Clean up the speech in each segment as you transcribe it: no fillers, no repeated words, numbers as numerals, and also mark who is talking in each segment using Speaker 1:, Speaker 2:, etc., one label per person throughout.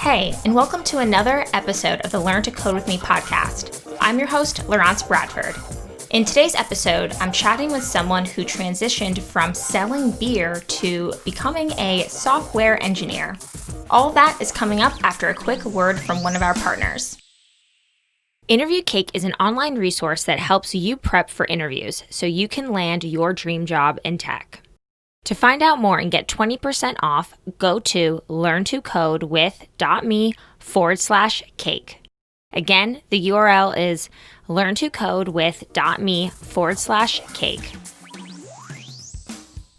Speaker 1: Hey, and welcome to another episode of the Learn to Code with Me podcast. I'm your host, Laurence Bradford. In today's episode, I'm chatting with someone who transitioned from selling beer to becoming a software engineer. All that is coming up after a quick word from one of our partners. Interview Cake is an online resource that helps you prep for interviews so you can land your dream job in tech. To find out more and get 20% off, go to learntocodewith.me/cake. Again, the URL is learntocodewith.me/cake.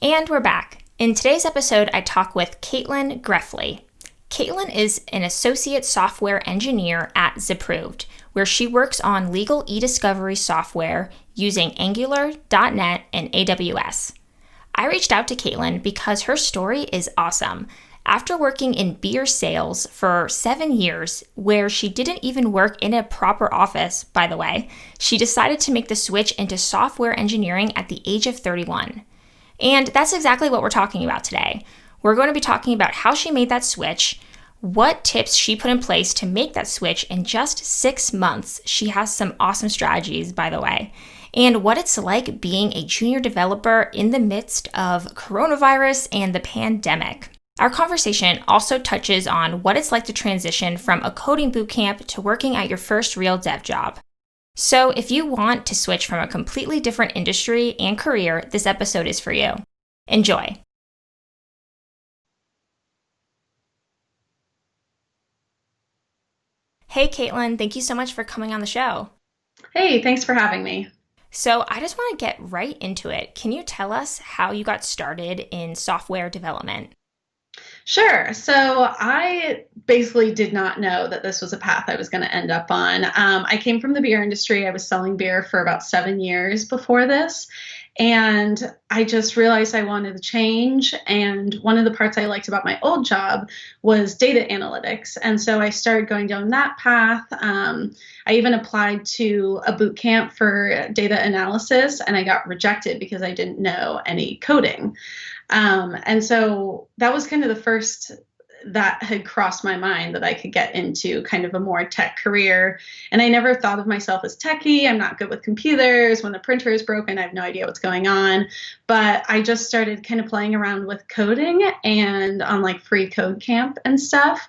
Speaker 1: And we're back. In today's episode, I talk with Caitlyn Greffly. Caitlyn is an associate software engineer at Zipproved, where she works on legal e-discovery software using Angular, .NET, and AWS. I reached out to Caitlyn because her story is awesome. After working in beer sales for 7 years, where she didn't even work in a proper office, by the way, she decided to make the switch into software engineering at the age of 31. And that's exactly what we're talking about today. We're going to be talking about how she made that switch, what tips she put in place to make that switch in just 6 months. She has some awesome strategies, by the way. And what it's like being a junior developer in the midst of coronavirus and the pandemic. Our conversation also touches on what it's like to transition from a coding bootcamp to working at your first real dev job. So if you want to switch from a completely different industry and career, this episode is for you. Enjoy. Hey, Caitlyn, thank you so much for coming on the show.
Speaker 2: Hey, thanks for having me.
Speaker 1: So I just want to get right into it. Can you tell us how you got started in software development?
Speaker 2: Sure. So I basically did not know that this was a path I was going to end up on. I came from the beer industry. I was selling beer for about 7 years before this. And I just realized I wanted to change. And one of the parts I liked about my old job was data analytics. And so I started going down that path. I even applied to a boot camp for data analysis, and I got rejected because I didn't know any coding. And so that was kind of the first that had crossed my mind that I could get into kind of a more tech career. And I never thought of myself as techie. I'm not good with computers. When the printer is broken, I have no idea what's going on. But I just started kind of playing around with coding and on like free code camp and stuff.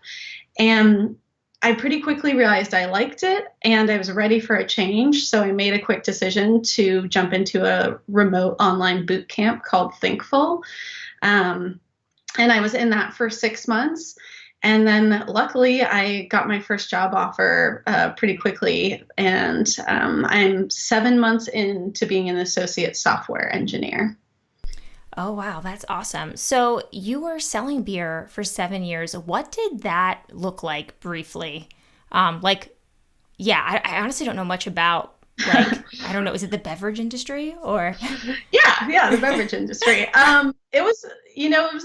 Speaker 2: And I pretty quickly realized I liked it and I was ready for a change. So I made a quick decision to jump into a remote online boot camp called Thinkful. And I was in that for 6 months. And then luckily I got my first job offer pretty quickly. And I'm 7 months into being an associate software engineer.
Speaker 1: Oh, wow. That's awesome. So you were selling beer for 7 years. What did that look like briefly? I honestly don't know much about, I don't know, is it the beverage industry or?
Speaker 2: Yeah, the beverage industry. It was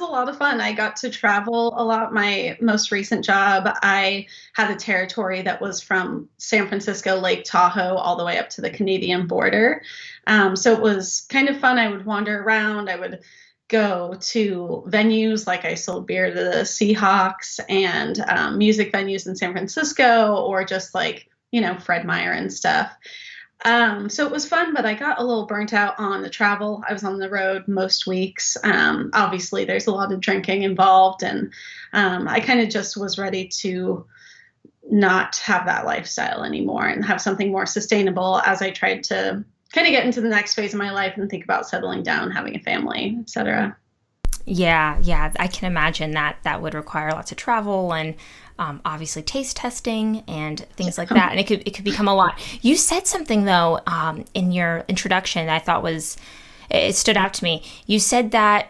Speaker 2: a lot of fun. I got to travel a lot. My most recent job, I had a territory that was from San Francisco, Lake Tahoe, all the way up to the Canadian border. So it was kind of fun. I would wander around. I would go to venues, like I sold beer to the Seahawks and music venues in San Francisco, or just Fred Meyer and stuff. So it was fun, but I got a little burnt out on the travel. I was on the road most weeks. Obviously, there's a lot of drinking involved, and I kind of just was ready to not have that lifestyle anymore and have something more sustainable as I tried to kind of get into the next phase of my life and think about settling down, having a family, etc.
Speaker 1: Yeah, I can imagine that would require lots of travel and obviously taste testing and things like that. And it could become a lot. You said something though in your introduction that I thought it stood out to me. You said that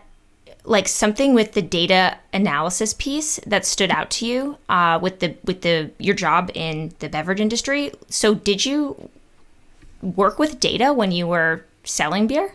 Speaker 1: something with the data analysis piece that stood out to you with your job in the beverage industry. So did you work with data when you were selling beer?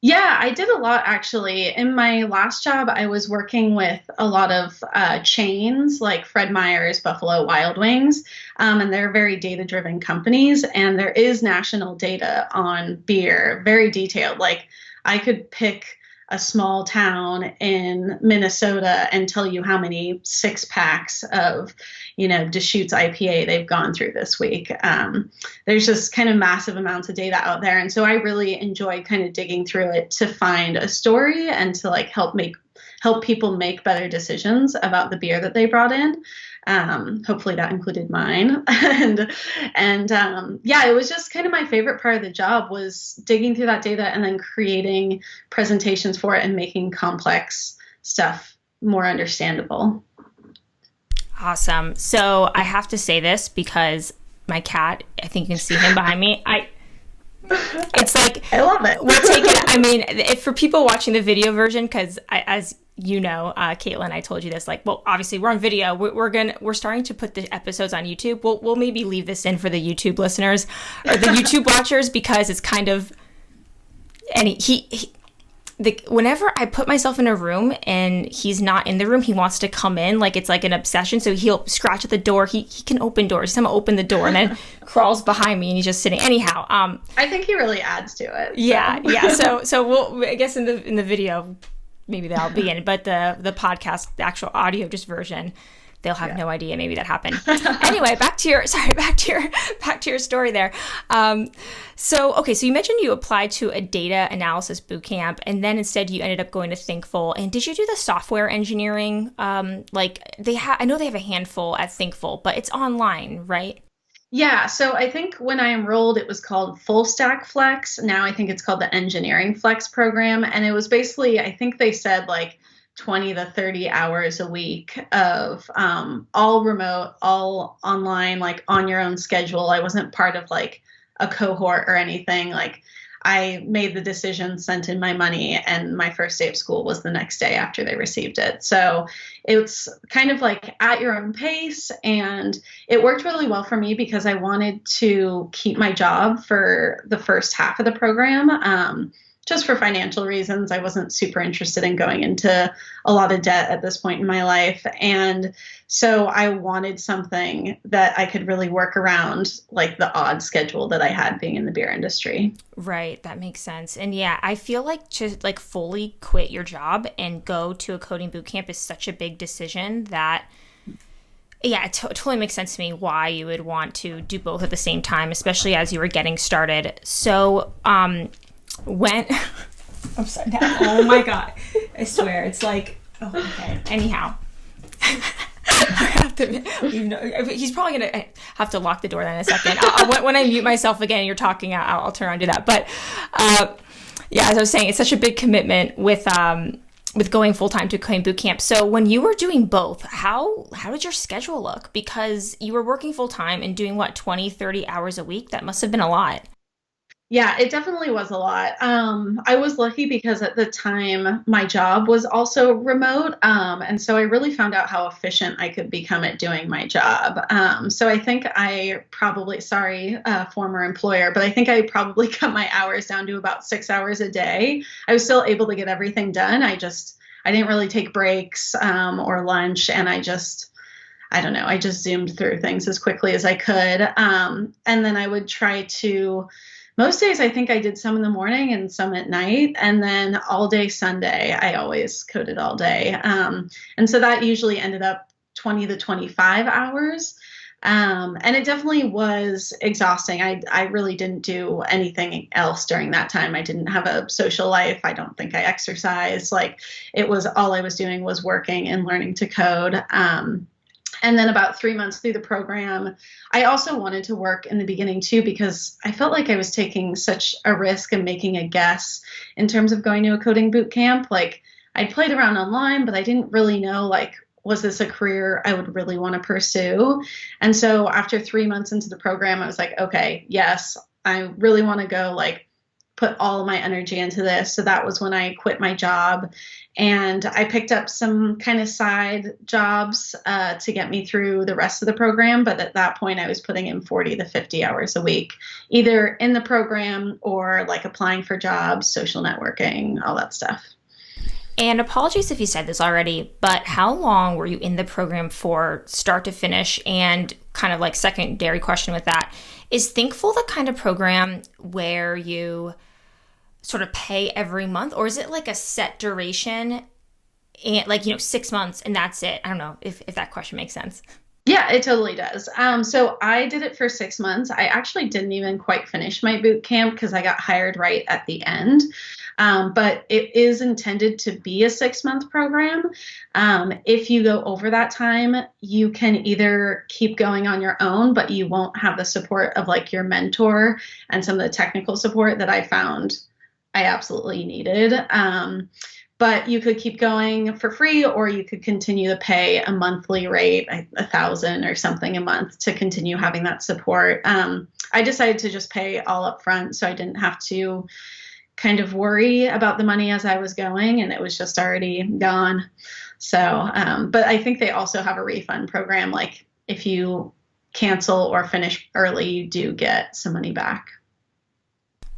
Speaker 2: Yeah, I did a lot actually. In my last job, I was working with a lot of chains like Fred Meyer's, Buffalo Wild Wings, and they're very data-driven companies. And there is national data on beer, very detailed. Like I could pick a small town in Minnesota and tell you how many 6-packs of, Deschutes IPA they've gone through this week. There's just kind of massive amounts of data out there. And so I really enjoy kind of digging through it to find a story and to like help people make better decisions about the beer that they brought in. Hopefully that included mine. and it was just kind of my favorite part of the job was digging through that data and then creating presentations for it and making complex stuff more understandable.
Speaker 1: Awesome. So I have to say this because my cat, I think you can see him behind me. It's like,
Speaker 2: I love it.
Speaker 1: We're taking, I mean, if for people watching the video version, because as you know, Caitlyn, I told you this, like, well, obviously we're on video. We're starting to put the episodes on YouTube. We'll maybe leave this in for the YouTube listeners or the YouTube watchers, because it's kind of, and whenever I put myself in a room and he's not in the room, he wants to come in, like it's like an obsession. So he'll scratch at the door. He can open doors. He's gonna open the door and then crawls behind me and he's just sitting. Anyhow,
Speaker 2: I think he really adds to it. So.
Speaker 1: Yeah. So we'll, I guess in the video, maybe that'll be in it, but the podcast, the actual audio just version, they'll have no idea maybe that happened. Anyway, back to your story there. So you mentioned you applied to a data analysis bootcamp, and then instead you ended up going to Thinkful. And did you do the software engineering? I know they have a handful at Thinkful, but it's online, right?
Speaker 2: Yeah, so I think when I enrolled, it was called Full Stack Flex. Now I think it's called the Engineering Flex program. And it was basically, I think they said like 20 to 30 hours a week of all remote, all online, like on your own schedule. I wasn't part of like a cohort or anything. Like I made the decision, sent in my money, and my first day of school was the next day after they received it. So it's kind of like at your own pace, and it worked really well for me because I wanted to keep my job for the first half of the program. Just for financial reasons, I wasn't super interested in going into a lot of debt at this point in my life. And so I wanted something that I could really work around, like the odd schedule that I had being in the beer industry.
Speaker 1: Right. That makes sense. And yeah, I feel like to like fully quit your job and go to a coding bootcamp is such a big decision that it totally makes sense to me why you would want to do both at the same time, especially as you were getting started. So, upside down. Oh my God. I swear. It's like, oh, okay. Anyhow. I have to, he's probably going to have to lock the door then in a second. When I mute myself again and you're talking, I'll turn around and do that. But as I was saying, it's such a big commitment with going full-time to coding bootcamp. So when you were doing both, how did your schedule look? Because you were working full-time and doing 20, 30 hours a week? That must have been a lot.
Speaker 2: Yeah, it definitely was a lot. I was lucky because at the time my job was also remote. And so I really found out how efficient I could become at doing my job. So I think I probably, former employer, but I think I probably cut my hours down to about 6 hours a day. I was still able to get everything done. I didn't really take breaks or lunch. And I just zoomed through things as quickly as I could. And then I would try to, most days, I think I did some in the morning and some at night, and then all day Sunday, I always coded all day. And so that usually ended up 20 to 25 hours. And it definitely was exhausting. I really didn't do anything else during that time. I didn't have a social life. I don't think I exercised. Like it was all I was doing was working and learning to code. And then about 3 months through the program, I also wanted to work in the beginning too, because I felt like I was taking such a risk and making a guess in terms of going to a coding boot camp. Like I'd played around online, but I didn't really know, like, was this a career I would really want to pursue? And so after 3 months into the program, I was like, okay, yes, I really want to go, like, put all of my energy into this. So that was when I quit my job. And I picked up some kind of side jobs to get me through the rest of the program. But at that point, I was putting in 40 to 50 hours a week, either in the program or like applying for jobs, social networking, all that stuff.
Speaker 1: And apologies if you said this already, but how long were you in the program for, start to finish? And kind of like secondary question with that, is Thinkful the kind of program where you sort of pay every month, or is it like a set duration and like, 6 months and that's it? I don't know if that question makes sense.
Speaker 2: Yeah, it totally does. So I did it for 6 months. I actually didn't even quite finish my boot camp because I got hired right at the end. But it is intended to be a 6 month program. If you go over that time, you can either keep going on your own, but you won't have the support of like your mentor and some of the technical support that I found I absolutely needed. But you could keep going for free, or you could continue to pay a monthly rate, 1,000 or something a month, to continue having that support. I decided to just pay all up front, so I didn't have to kind of worry about the money as I was going, and it was just already gone. So, but I think they also have a refund program. Like if you cancel or finish early, you do get some money back.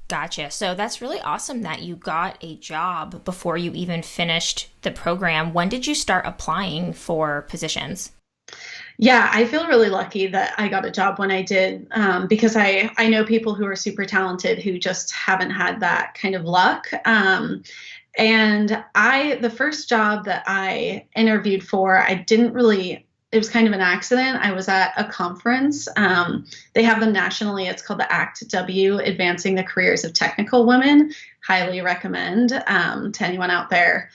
Speaker 1: Gotcha. So that's really awesome that you got a job before you even finished the program. When did you start applying for positions?
Speaker 2: Yeah, I feel really lucky that I got a job when I did, because I know people who are super talented who just haven't had that kind of luck. And the first job that I interviewed for, I didn't really, it was kind of an accident. I was at a conference. They have them nationally. It's called the ACT W, Advancing the Careers of Technical Women. Highly recommend to anyone out there,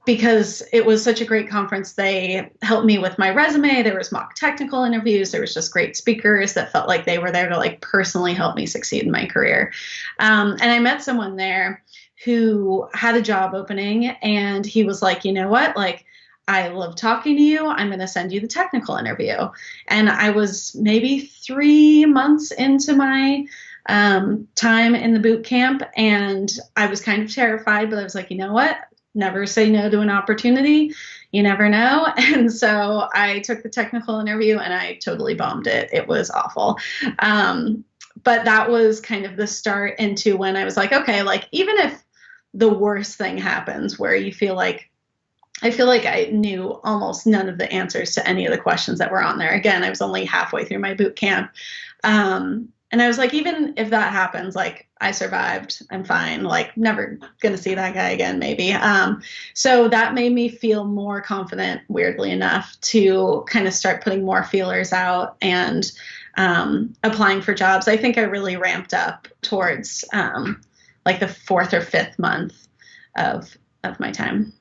Speaker 2: because it was such a great conference. They helped me with my resume. There was mock technical interviews. There was just great speakers that felt like they were there to like personally help me succeed in my career. And I met someone there who had a job opening, and he was like, you know what, like, I love talking to you. I'm going to send you the technical interview. And I was maybe 3 months into my time in the boot camp, and I was kind of terrified, but I was like, you know what? Never say no to an opportunity. You never know. And so I took the technical interview and I totally bombed it. It was awful. But that was kind of the start into when I was like, okay, like even if the worst thing happens where you feel like, I feel like I knew almost none of the answers to any of the questions that were on there. Again, I was only halfway through my boot camp. And I was like, even if that happens, like I survived, I'm fine, like never going to see that guy again, maybe. So that made me feel more confident, weirdly enough, to kind of start putting more feelers out and applying for jobs. I think I really ramped up towards like the 4th or 5th month of my time.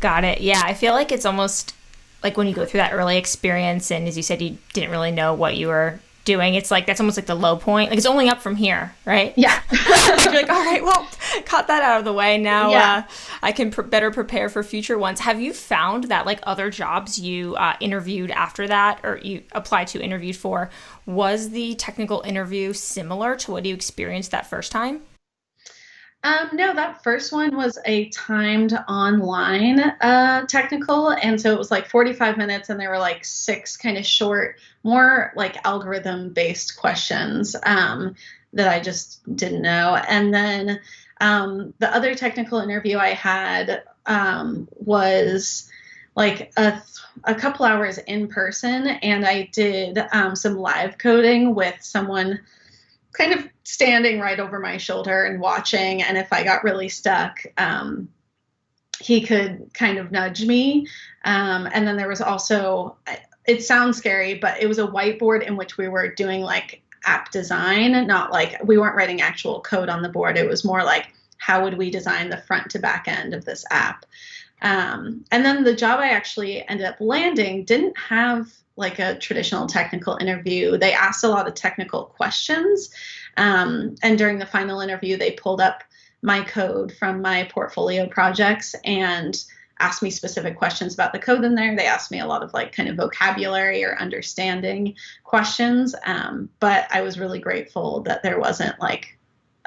Speaker 1: Got it. Yeah, I feel like it's almost like when you go through that early experience, and as you said, you didn't really know what you were doing. It's like that's almost like the low point. Like it's only up from here, right?
Speaker 2: Yeah.
Speaker 1: You're like, all right, well, got that out of the way. Now
Speaker 2: Yeah.
Speaker 1: I can better prepare for future ones. Have you found that like other jobs you interviewed after that, or you applied to, interviewed for, was the technical interview similar to what you experienced that first time?
Speaker 2: No, that first one was a timed online technical. And so it was like 45 minutes, and there were like 6 kind of short, more like algorithm based questions that I just didn't know. And then the other technical interview I had was like a couple hours in person, and I did some live coding with someone kind of standing right over my shoulder and watching. And if I got really stuck, he could kind of nudge me. And then there was also, it sounds scary, but it was a whiteboard in which we were doing like app design, not like we weren't writing actual code on the board. It was more like, how would we design the front to back end of this app? And then the job I actually ended up landing didn't have like a traditional technical interview. They asked a lot of technical questions. And during the final interview, they pulled up my code from my portfolio projects and asked me specific questions about the code in there. They asked me a lot of like kind of vocabulary or understanding questions. But I was really grateful that there wasn't like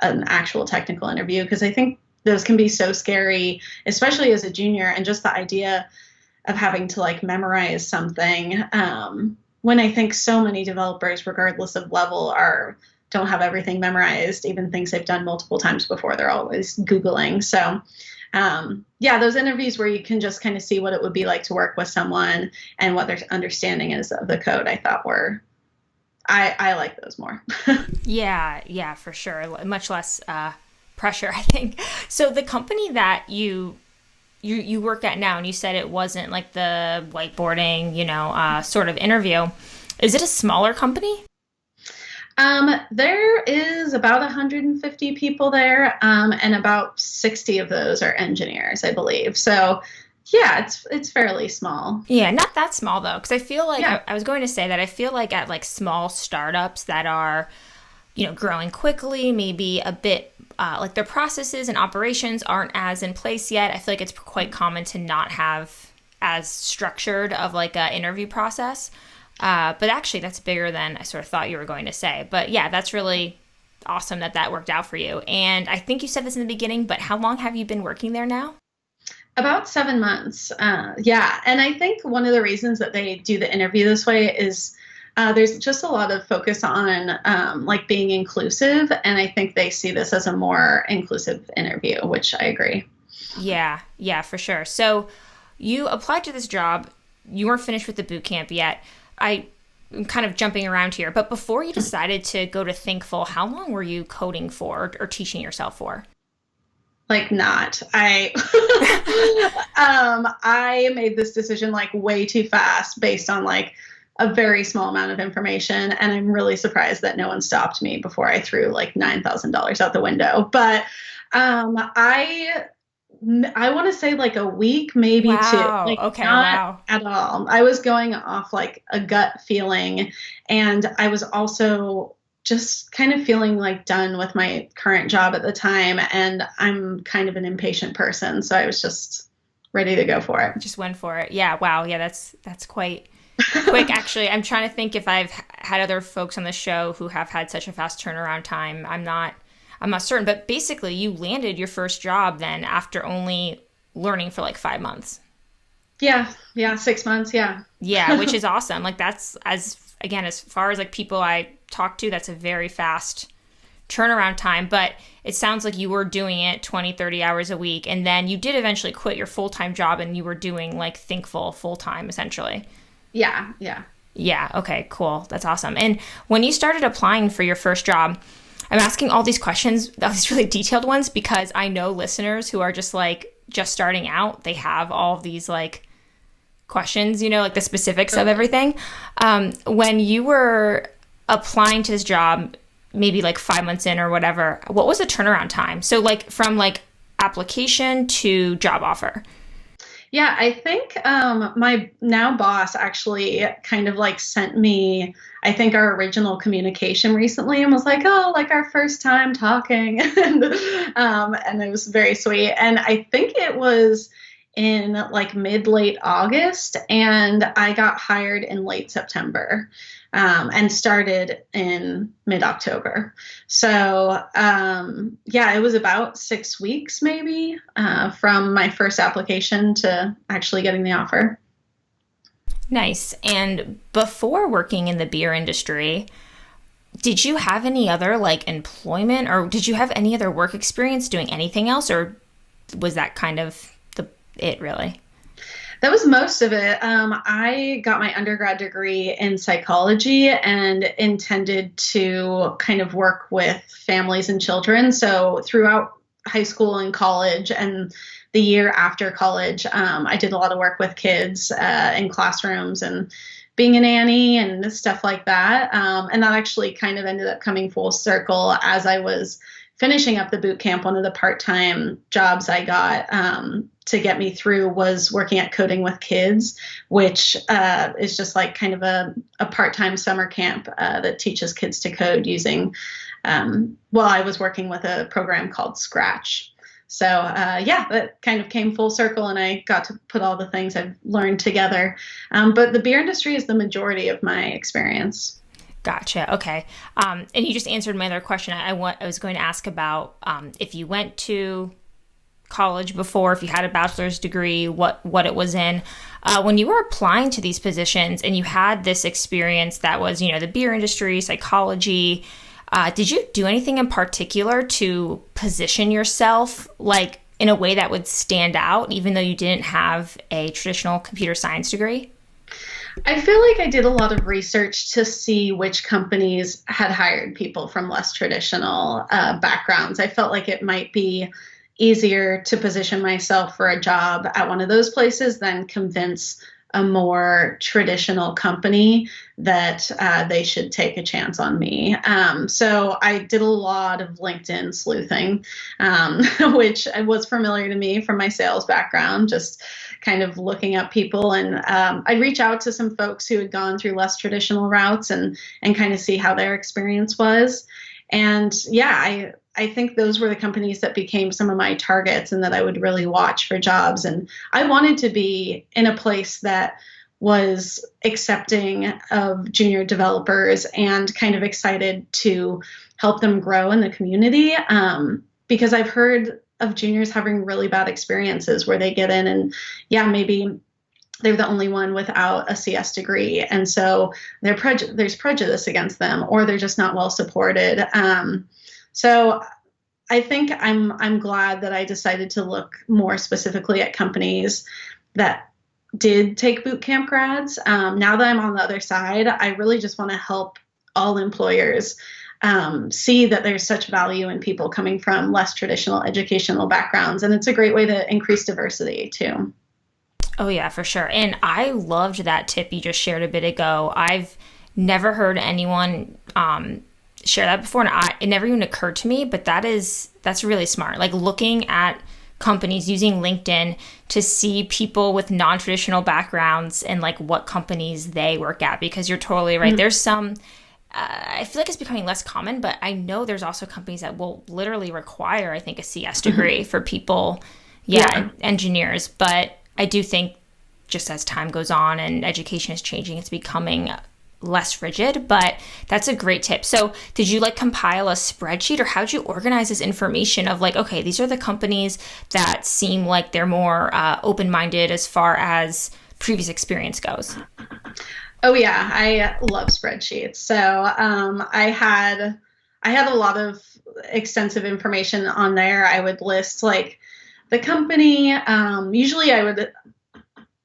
Speaker 2: an actual technical interview, because I think those can be so scary, especially as a junior, and just the idea of having to like memorize something, when I think so many developers, regardless of level, don't have everything memorized, even things they've done multiple times before. They're always Googling. So yeah, those interviews where you can just kind of see what it would be like to work with someone and what their understanding is of the code, I thought I like those more.
Speaker 1: Yeah, for sure. Much less pressure, I think. So the company that you work at now, and you said it wasn't like the whiteboarding, sort of interview. Is it a smaller company?
Speaker 2: There is about 150 people there, and about 60 of those are engineers, I believe. So, yeah, it's fairly small.
Speaker 1: Yeah, not that small though, because I feel like
Speaker 2: Yeah.
Speaker 1: I was going to say that I feel like at like small startups that are, growing quickly, maybe a bit like their processes and operations aren't as in place yet. I feel like it's quite common to not have as structured of like a interview process. But actually, that's bigger than I sort of thought you were going to say. But yeah, that's really awesome that that worked out for you. And I think you said this in the beginning, but how long have you been working there now?
Speaker 2: About 7 months. Yeah. And I think one of the reasons that they do the interview this way is there's just a lot of focus on like being inclusive. And I think they see this as a more inclusive interview, which I agree.
Speaker 1: Yeah, for sure. So you applied to this job. You weren't finished with the boot camp yet. I'm kind of jumping around here, but before you decided to go to Thinkful, how long were you coding for or teaching yourself for?
Speaker 2: Like not. I made this decision like way too fast based on like a very small amount of information, and I'm really surprised that no one stopped me before I threw like $9,000 out the window. But I want to say like a week, maybe two,
Speaker 1: Wow.
Speaker 2: like
Speaker 1: Okay.
Speaker 2: not
Speaker 1: Wow.
Speaker 2: at all. I was going off like a gut feeling, and I was also just kind of feeling like done with my current job at the time. And I'm kind of an impatient person, so I was just ready to go for it.
Speaker 1: Just went for it. Yeah. Wow. Yeah. That's quite quick. Actually, I'm trying to think if I've had other folks on the show who have had such a fast turnaround time. I'm not certain, but basically you landed your first job then after only learning for like 5 months.
Speaker 2: Yeah, 6 months. Yeah.
Speaker 1: Yeah, which is awesome. Like that's as far as like people I talk to, that's a very fast turnaround time, but it sounds like you were doing it 20, 30 hours a week. And then you did eventually quit your full-time job and you were doing like Thinkful full-time essentially.
Speaker 2: Yeah.
Speaker 1: Yeah. Okay, cool. That's awesome. And when you started applying for your first job, I'm asking all these questions, these really detailed ones, because I know listeners who are just starting out, they have all of these like questions, like the specifics of everything. When you were applying to this job, maybe like 5 months in or whatever, what was the turnaround time? So like from like application to job offer.
Speaker 2: Yeah, I think my now boss actually kind of like sent me, I think, our original communication recently and was like, oh, like our first time talking. And it was very sweet. And I think it was in like late August, and I got hired in late September, and started in mid-October. So yeah, it was about 6 weeks maybe from my first application to actually getting the offer.
Speaker 1: Nice. And before working in the beer industry, did you have any other like employment, or did you have any other work experience doing anything else, or was that kind of it really?
Speaker 2: That was most of it. I got my undergrad degree in psychology and intended to kind of work with families and children. So throughout high school and college and the year after college, I did a lot of work with kids in classrooms and being a nanny and stuff like that. And that actually kind of ended up coming full circle as I was finishing up the boot camp. One of the part-time jobs I got to get me through was working at Coding with Kids, which is just like kind of a part-time summer camp that teaches kids to code using, I was working with a program called Scratch. So yeah, that kind of came full circle, and I got to put all the things I've learned together. But the beer industry is the majority of my experience.
Speaker 1: Gotcha. Okay. And you just answered my other question. I was going to ask about if you went to college before, if you had a bachelor's degree, what it was in. When you were applying to these positions and you had this experience that was, the beer industry, psychology, did you do anything in particular to position yourself like in a way that would stand out, even though you didn't have a traditional computer science degree?
Speaker 2: I feel like I did a lot of research to see which companies had hired people from less traditional backgrounds. I felt like it might be easier to position myself for a job at one of those places than convince a more traditional company that they should take a chance on me. So I did a lot of LinkedIn sleuthing, which was familiar to me from my sales background, just kind of looking up people. And I'd reach out to some folks who had gone through less traditional routes and kind of see how their experience was. And yeah, I think those were the companies that became some of my targets and that I would really watch for jobs. And I wanted to be in a place that was accepting of junior developers and kind of excited to help them grow in the community. Because I've heard of juniors having really bad experiences where they get in and yeah, maybe they're the only one without a CS degree. And so there's prejudice against them, or they're just not well supported. So I think I'm glad that I decided to look more specifically at companies that did take bootcamp grads. Now that I'm on the other side, I really just want to help all employers see that there's such value in people coming from less traditional educational backgrounds. And it's a great way to increase diversity too.
Speaker 1: Oh, yeah, for sure. And I loved that tip you just shared a bit ago. I've never heard anyone share that before, and it never even occurred to me, but that's really smart. Like looking at companies using LinkedIn to see people with non-traditional backgrounds and like what companies they work at, because you're totally right. Mm-hmm. There's some, I feel like it's becoming less common, but I know there's also companies that will literally require, I think, a CS degree mm-hmm. for people, engineers. But I do think just as time goes on and education is changing, it's becoming less rigid, but that's a great tip. So did you like compile a spreadsheet, or how'd you organize this information of like, okay, these are the companies that seem like they're more open-minded as far as previous experience goes?
Speaker 2: Oh yeah, I love spreadsheets. So I had a lot of extensive information on there. I would list like the company. Usually I would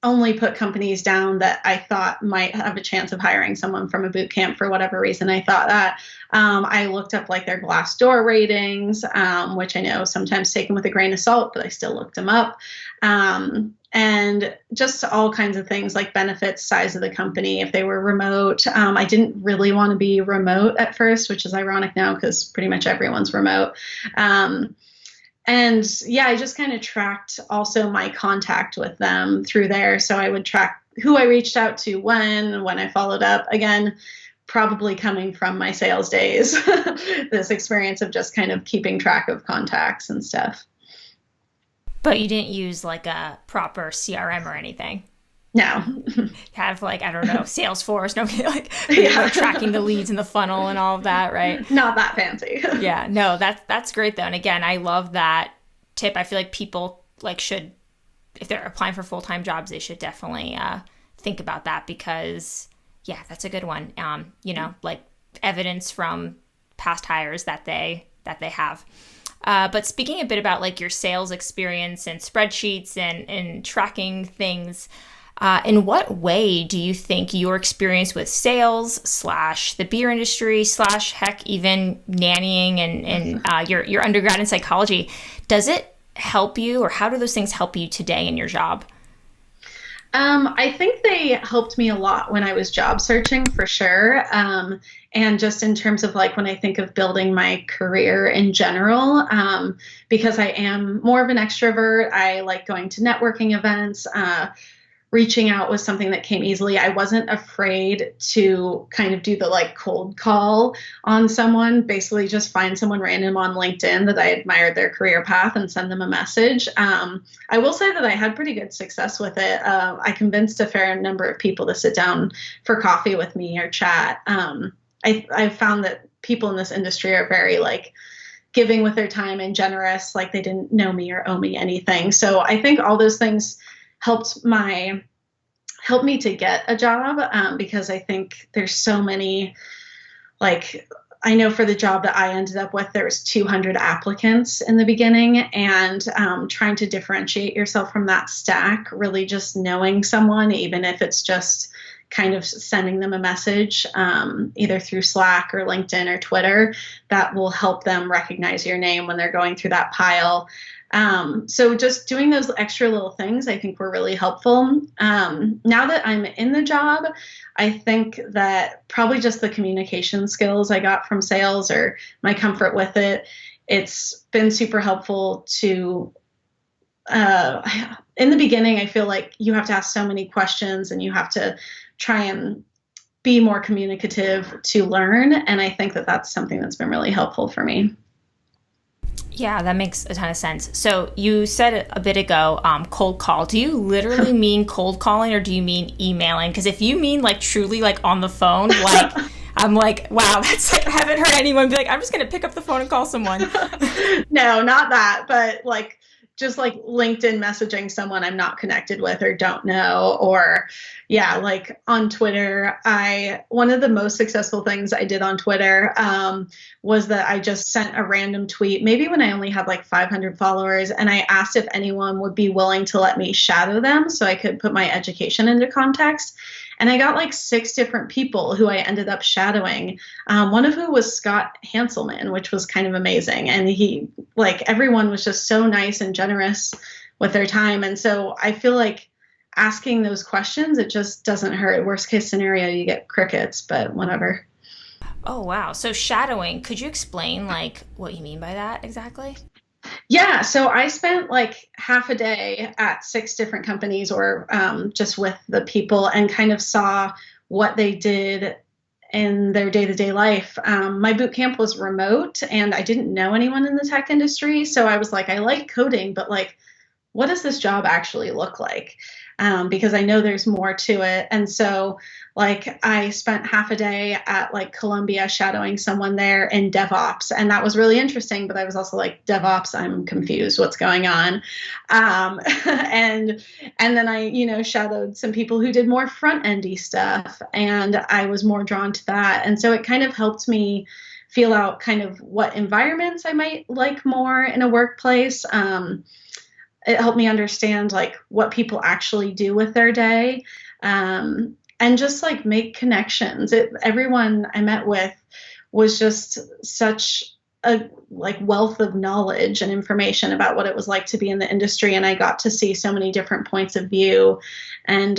Speaker 2: only put companies down that I thought might have a chance of hiring someone from a boot camp for whatever reason I thought that. I looked up like their Glassdoor ratings, which I know sometimes taken with a grain of salt, but I still looked them up. And just all kinds of things like benefits, size of the company, if they were remote. I didn't really want to be remote at first, which is ironic now because pretty much everyone's remote. And yeah, I just kind of tracked also my contact with them through there. So I would track who I reached out to when I followed up. Again, probably coming from my sales days, this experience of just kind of keeping track of contacts and stuff.
Speaker 1: But you didn't use like a proper CRM or anything?
Speaker 2: No.
Speaker 1: Have like, I don't know, Salesforce, like tracking the leads in the funnel and all of that, right?
Speaker 2: Not that fancy.
Speaker 1: Yeah, no, that's great though. And again, I love that tip. I feel like people like should, if they're applying for full-time jobs, they should definitely think about that, because yeah, that's a good one. Like evidence from past hires that they have. But speaking a bit about like your sales experience and spreadsheets and tracking things, in what way do you think your experience with sales / the beer industry / heck, even nannying and your undergrad in psychology, does it help you, or how do those things help you today in your job?
Speaker 2: I think they helped me a lot when I was job searching, for sure. And just in terms of like when I think of building my career in general, because I am more of an extrovert, I like going to networking events. Reaching out was something that came easily. I wasn't afraid to kind of do the like cold call on someone, basically just find someone random on LinkedIn that I admired their career path and send them a message. I will say that I had pretty good success with it. I convinced a fair number of people to sit down for coffee with me or chat. I found that people in this industry are very like giving with their time and generous, like they didn't know me or owe me anything. So I think all those things helped me to get a job, because I think there's so many, like, I know for the job that I ended up with, there was 200 applicants in the beginning, and trying to differentiate yourself from that stack, really just knowing someone, even if it's just kind of sending them a message, either through Slack or LinkedIn or Twitter, that will help them recognize your name when they're going through that pile. So just doing those extra little things, I think were really helpful. Now that I'm in the job, I think that probably just the communication skills I got from sales or my comfort with it, it's been super helpful to, in the beginning, I feel like you have to ask so many questions and you have to try and be more communicative to learn. And I think that that's something that's been really helpful for me.
Speaker 1: Yeah, that makes a ton of sense. So you said a bit ago, cold call. Do you literally mean cold calling or do you mean emailing? Because if you mean like truly like on the phone, like I'm like, wow, that's like, I haven't heard anyone be like, I'm just going to pick up the phone and call someone.
Speaker 2: No, not that, but like just like LinkedIn messaging someone I'm not connected with or don't know, or yeah, like on Twitter, one of the most successful things I did on Twitter was that I just sent a random tweet, maybe when I only had like 500 followers, and I asked if anyone would be willing to let me shadow them so I could put my education into context. And I got like 6 different people who I ended up shadowing. One of who was Scott Hanselman, which was kind of amazing. And he, like, everyone was just so nice and generous with their time. And so I feel like asking those questions, it just doesn't hurt. Worst case scenario, you get crickets, but whatever.
Speaker 1: Oh, wow. So shadowing, could you explain like what you mean by that exactly?
Speaker 2: Yeah, so I spent like half a day at 6 different companies or just with the people and kind of saw what they did in their day-to-day life. My boot camp was remote and I didn't know anyone in the tech industry. So I was like, I like coding, but like, what does this job actually look like? Because I know there's more to it. And so like I spent half a day at like Columbia shadowing someone there in DevOps. And that was really interesting. But I was also like, DevOps, I'm confused. What's going on? And then I, shadowed some people who did more front-endy stuff. And I was more drawn to that. And so it kind of helped me feel out kind of what environments I might like more in a workplace. It helped me understand like what people actually do with their day, and just like make connections. Everyone I met with was just such a like wealth of knowledge and information about what it was like to be in the industry. And I got to see so many different points of view. And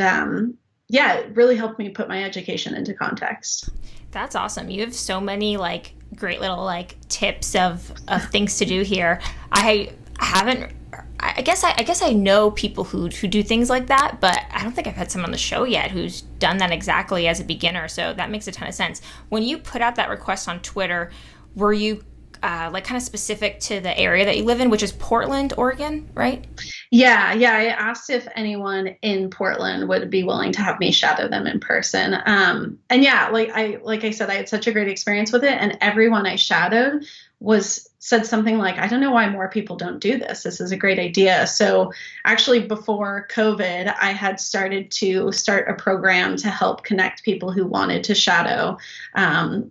Speaker 2: yeah, it really helped me put my education into context.
Speaker 1: That's awesome. You have so many like great little like tips of things to do here. I guess I know people who do things like that, but I don't think I've had someone on the show yet who's done that exactly as a beginner. So that makes a ton of sense. When you put out that request on Twitter, were you like kind of specific to the area that you live in, which is Portland, Oregon, right?
Speaker 2: Yeah. I asked if anyone in Portland would be willing to have me shadow them in person. And yeah, like I said, I had such a great experience with it, and everyone I shadowed said something like, I don't know why more people don't do this. This is a great idea. So actually before COVID, I had start a program to help connect people who wanted to shadow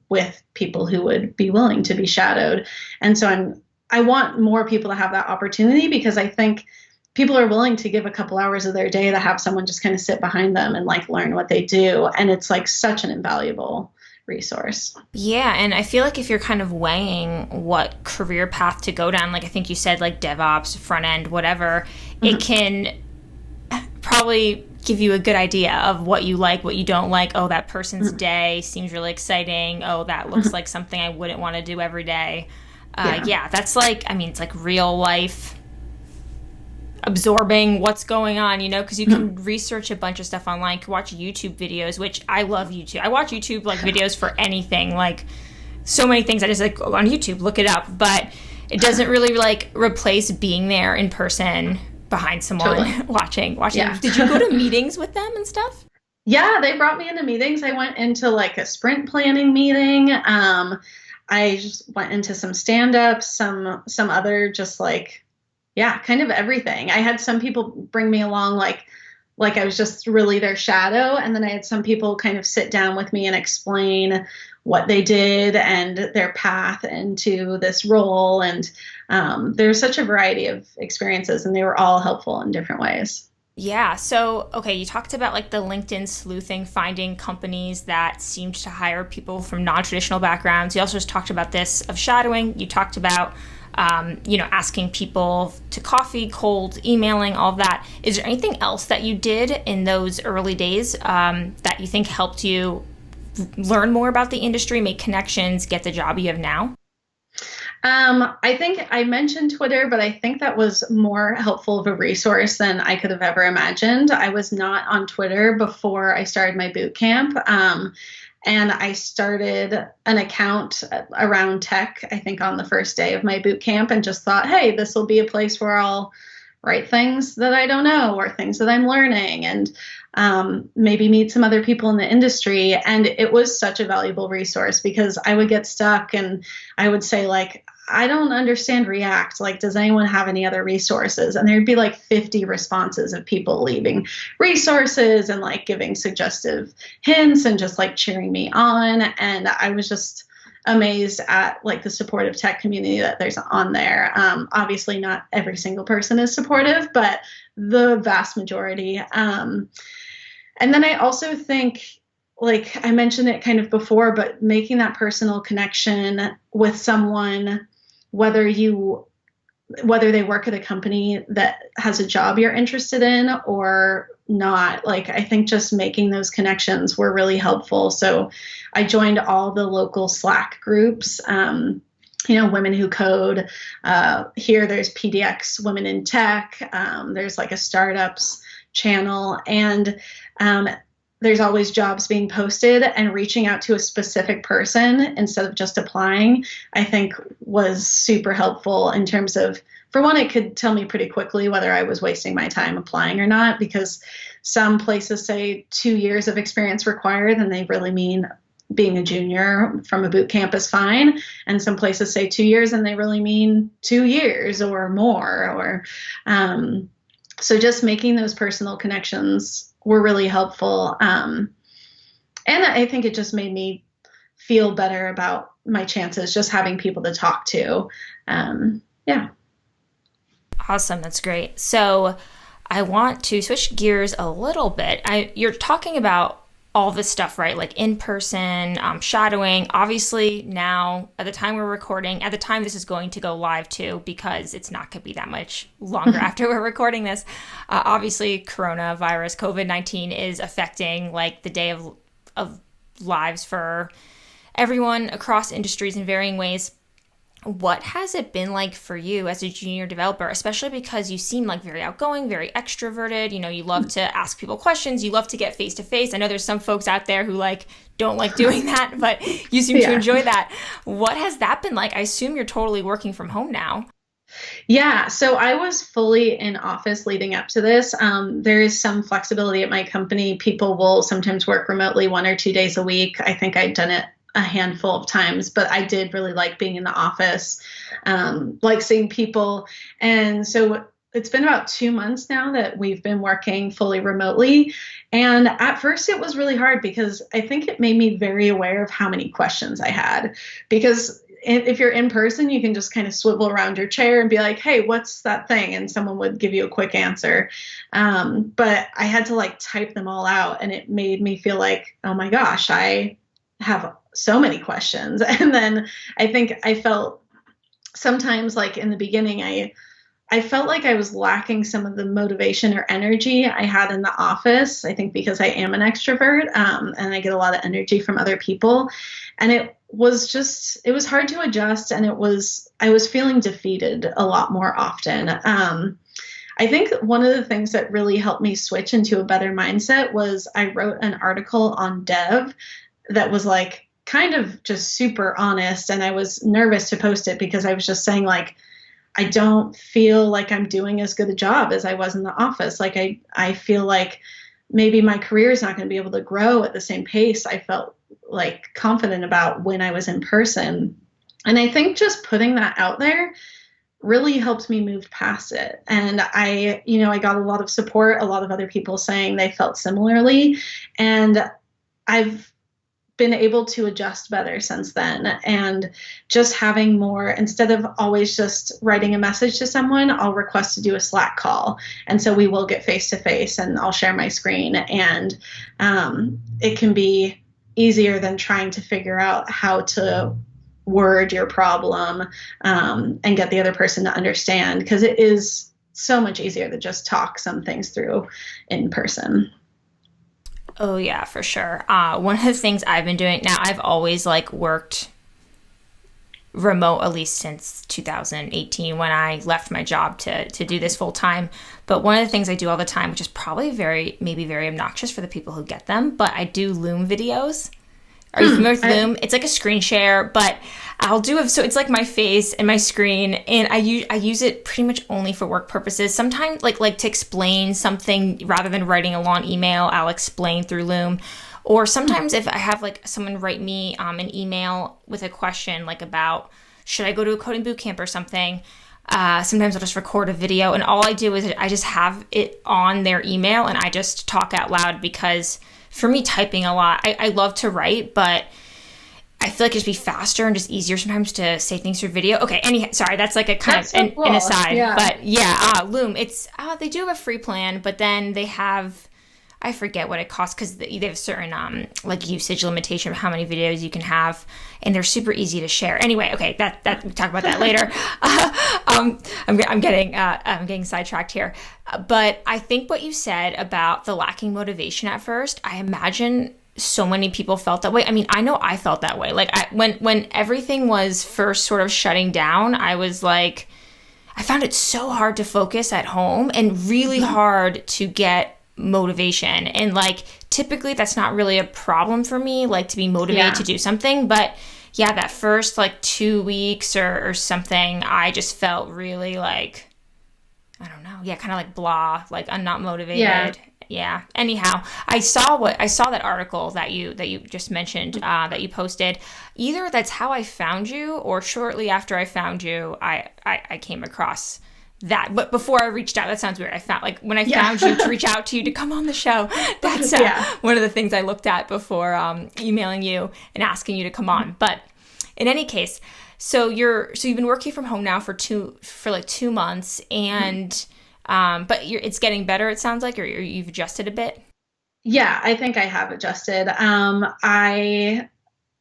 Speaker 2: with people who would be willing to be shadowed. And so I want more people to have that opportunity, because I think people are willing to give a couple hours of their day to have someone just kind of sit behind them and like learn what they do. And it's like such an invaluable resource.
Speaker 1: Yeah, and I feel like if you're kind of weighing what career path to go down, like I think you said, like DevOps, front end, whatever, it can probably give you a good idea of what you like, what you don't like. Oh, that person's day seems really exciting. Oh, that looks like something I wouldn't want to do every day. Yeah, that's like, I mean, it's like real life absorbing what's going on, because you can research a bunch of stuff online. You can watch YouTube videos, which I love YouTube. I watch YouTube like videos for anything, like so many things. I just like go on YouTube, look it up, but it doesn't really like replace being there in person behind someone watching. Yeah. Did you go to meetings with them and stuff?
Speaker 2: Yeah, they brought me into meetings. I went into like a sprint planning meeting. I just went into some stand-ups, some other just like, yeah, kind of everything. I had some people bring me along like I was just really their shadow. And then I had some people kind of sit down with me and explain what they did and their path into this role. And there's such a variety of experiences, and they were all helpful in different ways.
Speaker 1: Yeah. So, okay, you talked about like the LinkedIn sleuthing, finding companies that seemed to hire people from non-traditional backgrounds. You also just talked about this of shadowing. You talked about, asking people to coffee, cold emailing, all of that. Is there anything else that you did in those early days that you think helped you learn more about the industry, make connections, get the job you have now?
Speaker 2: I think I mentioned Twitter, but I think that was more helpful of a resource than I could have ever imagined. I was not on Twitter before I started my boot camp. And I started an account around tech, I think on the first day of my boot camp, and just thought, hey, this will be a place where I'll write things that I don't know or things that I'm learning and maybe meet some other people in the industry. And it was such a valuable resource because I would get stuck and I would say, like, I don't understand React. Like, does anyone have any other resources? And there'd be like 50 responses of people leaving resources and like giving suggestive hints and just like cheering me on. And I was just amazed at like the supportive tech community that there's on there. Obviously, not every single person is supportive, but the vast majority. And then I also think, like I mentioned it kind of before, but making that personal connection with someone, whether you whether they work at a company that has a job you're interested in or not, like I think just making those connections were really helpful. So I joined all the local Slack groups. Women who code. Here, there's PDX Women in Tech. There's like a startups channel, and there's always jobs being posted, and reaching out to a specific person instead of just applying, I think was super helpful in terms of, for one, it could tell me pretty quickly whether I was wasting my time applying or not, because some places say 2 years of experience required, and they really mean being a junior from a boot camp is fine. And some places say 2 years and they really mean 2 years or more. So just making those personal connections were really helpful. And I think it just made me feel better about my chances, just having people to talk to. Yeah.
Speaker 1: Awesome. That's great. So I want to switch gears a little bit. You're talking about all this stuff, right? Like in person, shadowing. Obviously, now at the time we're recording, at the time this is going to go live too, because it's not going to be that much longer after we're recording this. Obviously, coronavirus, COVID-19 is affecting like the day of lives for everyone across industries in varying ways. What has it been like for you as a junior developer, especially because you seem like very outgoing, very extroverted, you love to ask people questions, you love to get face to face. I know there's some folks out there who like don't like doing that, but you seem to enjoy that. What has that been like? I assume you're totally working from home now.
Speaker 2: Yeah, so I was fully in office leading up to this. There is some flexibility at my company. People will sometimes work remotely 1 or 2 days a week. I think I'd done it a handful of times, but I did really like being in the office, like seeing people. And so it's been about 2 months now that we've been working fully remotely. And at first it was really hard because I think it made me very aware of how many questions I had. Because if you're in person, you can just kind of swivel around your chair and be like, hey, what's that thing? And someone would give you a quick answer. But I had to like type them all out, and it made me feel like, oh my gosh, I have so many questions. And then I think I felt sometimes like in the beginning, I felt like I was lacking some of the motivation or energy I had in the office. I think because I am an extrovert, and I get a lot of energy from other people. And it was hard to adjust. And I was feeling defeated a lot more often. I think one of the things that really helped me switch into a better mindset was I wrote an article on dev that was like kind of just super honest. And I was nervous to post it because I was just saying, like, I don't feel like I'm doing as good a job as I was in the office. Like I feel like maybe my career is not going to be able to grow at the same pace I felt like confident about when I was in person. And I think just putting that out there really helped me move past it. And I got a lot of support, a lot of other people saying they felt similarly. And I've been able to adjust better since then. And just having more, instead of always just writing a message to someone, I'll request to do a Slack call. And so we will get face to face and I'll share my screen. And it can be easier than trying to figure out how to word your problem and get the other person to understand, because it is so much easier to just talk some things through in person.
Speaker 1: Oh yeah, for sure. One of the things I've been doing now, I've always like worked remote, at least since 2018 when I left my job to do this full time. But one of the things I do all the time, which is probably maybe very obnoxious for the people who get them, but I do Loom videos. Are you familiar with Loom? It's like a screen share, but I'll do it. So it's like my face and my screen, and I use it pretty much only for work purposes. Sometimes like to explain something rather than writing a long email, I'll explain through Loom. Or sometimes if I have like someone write me an email with a question like about should I go to a coding bootcamp or something, sometimes I'll just record a video, and all I do is I just have it on their email and I just talk out loud, because for me, typing a lot, I love to write, but I feel like it'd be faster and just easier sometimes to say things through video. Okay, sorry, that's like a kind of an aside. Yeah. But yeah, Loom, it's they do have a free plan, but then they have, I forget what it costs, because they have a certain like usage limitation of how many videos you can have, and they're super easy to share. Anyway, okay, that we'll talk about that later. I'm getting sidetracked here, but I think what you said about the lacking motivation at first, I imagine so many people felt that way. I mean, I know I felt that way. Like when everything was first sort of shutting down, I was like, I found it so hard to focus at home and really hard to get motivation. And like typically that's not really a problem for me, like to be motivated to do something. But yeah, that first like 2 weeks or something, I just felt really like, I don't know. Yeah, kind of like blah, like I'm not motivated. Yeah. Anyhow, I saw that article that you just mentioned that you posted. Either that's how I found you, or shortly after I found you, I came across that. But before I reached out, that sounds weird. I found like when I found you to reach out to you to come on the show. That's one of the things I looked at before emailing you and asking you to come on. But in any case, so you've been working from home now for 2 months, and but it's getting better, it sounds like, or you've adjusted a bit.
Speaker 2: Yeah, I think I have adjusted. I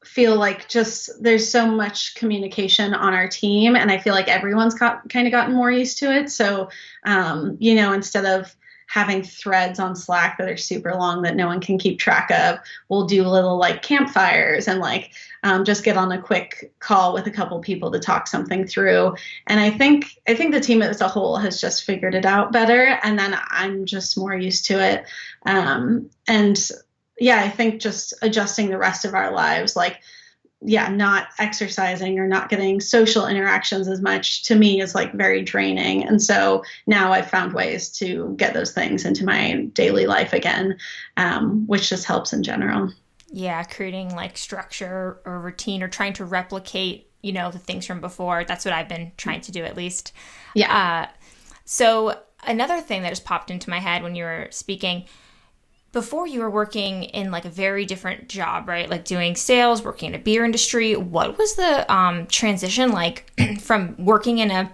Speaker 2: feel like just there's so much communication on our team, and I feel like everyone's kind of gotten more used to it. So, instead of having threads on Slack that are super long that no one can keep track of, we'll do little like campfires and like just get on a quick call with a couple people to talk something through. And I think the team as a whole has just figured it out better, and then I'm just more used to it. I think just adjusting the rest of our lives, like, not exercising or not getting social interactions as much, to me is like very draining. And so now I've found ways to get those things into my daily life again, which just helps in general.
Speaker 1: Yeah, creating like structure or routine, or trying to replicate, the things from before. That's what I've been trying to do, at least.
Speaker 2: Yeah.
Speaker 1: So another thing that just popped into my head when you were speaking, before you were working in like a very different job, right? Like doing sales, working in a beer industry. What was the transition like from working in a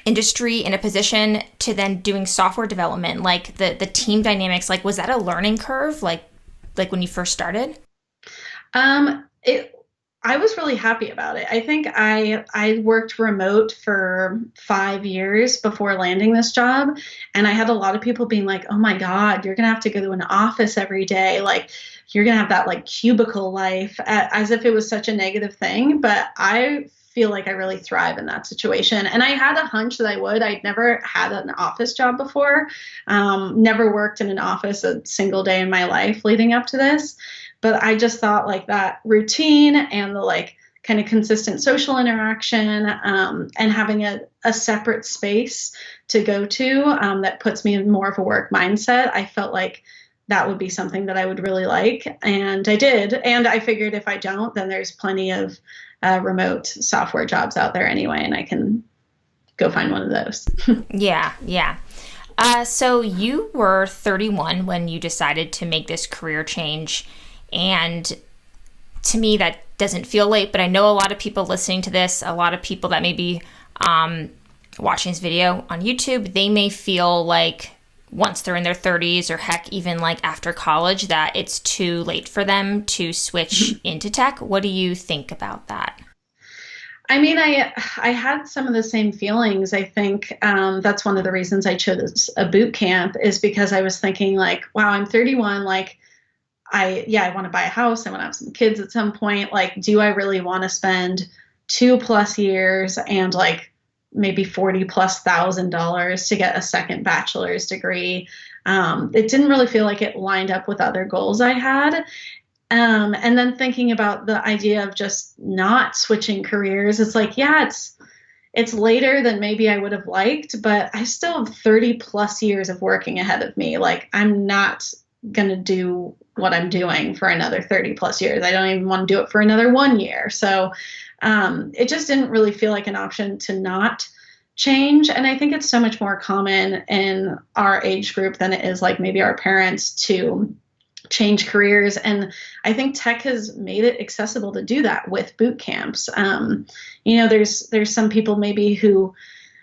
Speaker 1: industry in a position to then doing software development? Like the team dynamics, like was that a learning curve? Like when you first started?
Speaker 2: I was really happy about it. I think I worked remote for 5 years before landing this job. And I had a lot of people being like, oh my God, you're going to have to go to an office every day. Like you're going to have that like cubicle life, as if it was such a negative thing. But I feel like I really thrive in that situation. And I had a hunch that I would. I'd never had an office job before, never worked in an office a single day in my life leading up to this. But I just thought like that routine and the like kind of consistent social interaction and having a separate space to go to that puts me in more of a work mindset, I felt like that would be something that I would really like. And I did. And I figured if I don't, then there's plenty of remote software jobs out there anyway, and I can go find one of those.
Speaker 1: Yeah. So you were 31 when you decided to make this career change. And to me, that doesn't feel late, but I know a lot of people listening to this, a lot of people that may be watching this video on YouTube, they may feel like once they're in their 30s, or heck, even like after college, that it's too late for them to switch into tech. What do you think about that?
Speaker 2: I mean, I had some of the same feelings. I think that's one of the reasons I chose a boot camp, is because I was thinking like, wow, I'm 31. Like, I want to buy a house. I want to have some kids at some point. Like, do I really want to spend 2+ years and like maybe $40,000+ to get a second bachelor's degree? It didn't really feel like it lined up with other goals I had. And then thinking about the idea of just not switching careers, it's like, yeah, it's later than maybe I would have liked, but I still have 30+ years of working ahead of me. Like, I'm not going to do what I'm doing for another 30+ years. I don't even want to do it for another 1 year. So it just didn't really feel like an option to not change. And I think it's so much more common in our age group than it is like maybe our parents to change careers. And I think tech has made it accessible to do that with boot camps. There's some people maybe who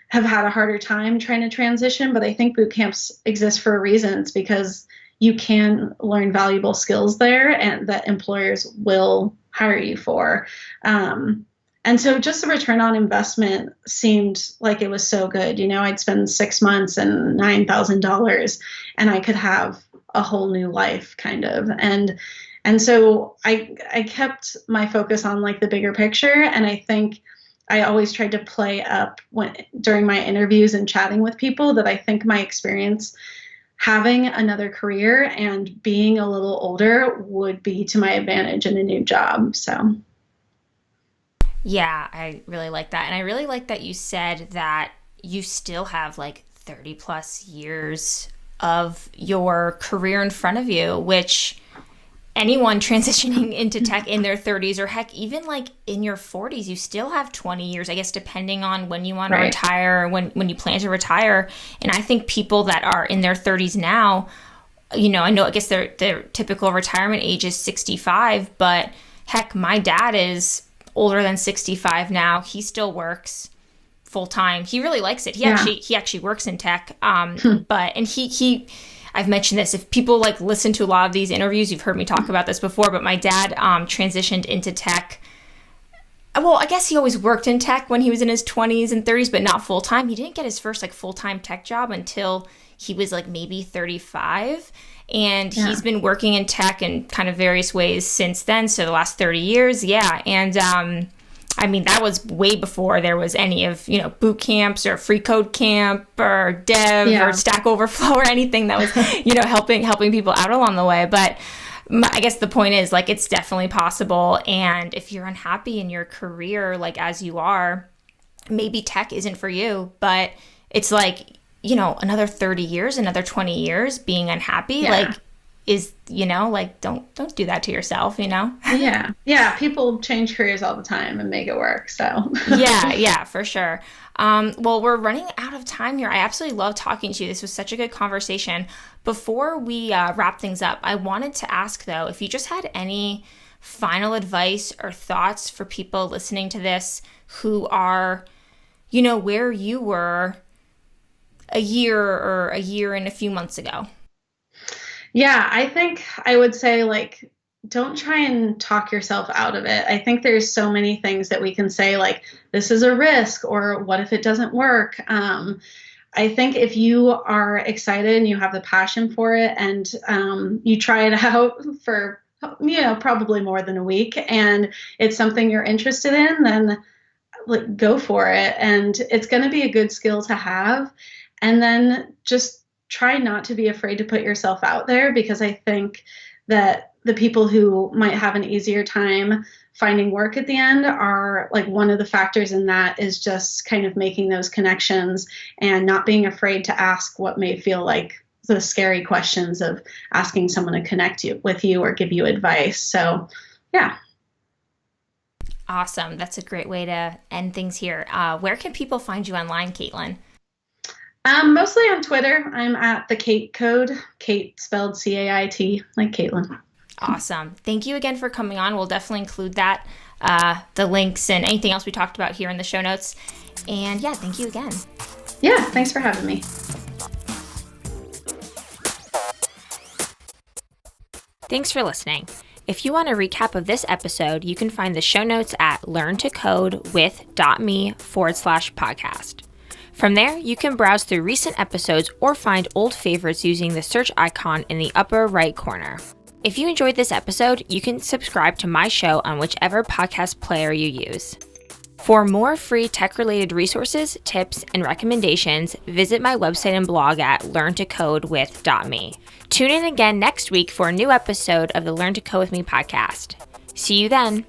Speaker 2: have had a harder time trying to transition, but I think boot camps exist for a reason. It's because you can learn valuable skills there and that employers will hire you for. And so just the return on investment seemed like it was so good. I'd spend 6 months and $9,000 and I could have a whole new life kind of. And so I kept my focus on like the bigger picture. And I think I always tried to play up during my interviews and chatting with people that I think my experience having another career and being a little older would be to my advantage in a new job. So.
Speaker 1: Yeah, I really like that. And I really like that you said that you still have like 30+ years of your career in front of you, which anyone transitioning into tech in their 30s, or heck, even like in your 40s, you still have 20 years, I guess, depending on when you want to retire, when you plan to retire. And I think people that are in their 30s now, I know, I guess their typical retirement age is 65, but heck, my dad is older than 65 now. He still works full time. He really likes it. He actually works in tech. But he I've mentioned this, if people like listen to a lot of these interviews, you've heard me talk about this before, but my dad transitioned into tech. Well, I guess he always worked in tech when he was in his 20s and 30s, but not full time. He didn't get his first like full-time tech job until he was like maybe 35. And he's been working in tech in kind of various ways since then. So the last 30 years. Yeah. And I mean, that was way before there was any of, boot camps or free code camp or dev or Stack Overflow or anything that was, helping people out along the way. But I guess the point is, like, it's definitely possible. And if you're unhappy in your career, like as you are, maybe tech isn't for you, but it's like, another 30 years, another 20 years being unhappy, like is, don't do that to yourself, Yeah.
Speaker 2: People change careers all the time and make it work. So
Speaker 1: yeah, for sure. Well, we're running out of time here. I absolutely love talking to you. This was such a good conversation. Before we wrap things up, I wanted to ask though, if you just had any final advice or thoughts for people listening to this who are, where you were a year and a few months ago.
Speaker 2: Yeah, I think I would say, like, don't try and talk yourself out of it. I think there's so many things that we can say, like, this is a risk, or what if it doesn't work? I think if you are excited and you have the passion for it and you try it out for, probably more than a week, and it's something you're interested in, then like, go for it. And it's going to be a good skill to have. And then just try not to be afraid to put yourself out there, because I think that the people who might have an easier time finding work at the end are like, one of the factors in that is just kind of making those connections and not being afraid to ask what may feel like the scary questions of asking someone to connect with you or give you advice. So, yeah.
Speaker 1: Awesome. That's a great way to end things here. Where can people find you online, Caitlyn?
Speaker 2: Mostly on Twitter. I'm at the Kate Code, Kate spelled Cait, like Caitlyn.
Speaker 1: Awesome. Thank you again for coming on. We'll definitely include that, the links and anything else we talked about here in the show notes. And yeah, thank you again.
Speaker 2: Yeah, thanks for having me.
Speaker 1: Thanks for listening. If you want a recap of this episode, you can find the show notes at learntocodewith.me/podcast. From there, you can browse through recent episodes or find old favorites using the search icon in the upper right corner. If you enjoyed this episode, you can subscribe to my show on whichever podcast player you use. For more free tech-related resources, tips, and recommendations, visit my website and blog at learntocodewith.me. Tune in again next week for a new episode of the Learn to Code with Me podcast. See you then.